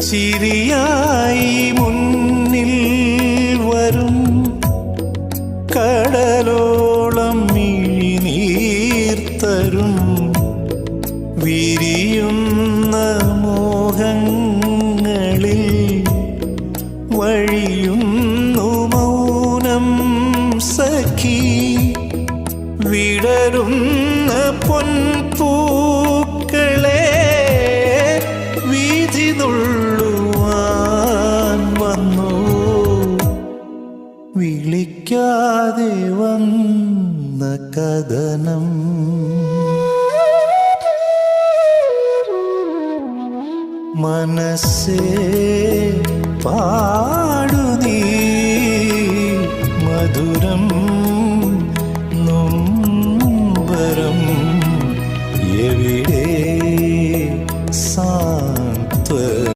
ചിരിയായി മുന്നിൽ വരും കടലോളം മിഴിനീർത്തരും വിരിയുന്ന മോഹങ്ങളിൽ വഴിയുന്നു മൗനം സഖി വിടരുന്ന പൊൻപൂക്കളെ വീഥി നുള്ളുവാൻ വന്നു വിളിക്കാതെ വന്ന കഥനം മനസ്സേ പാടു നീ മധുരം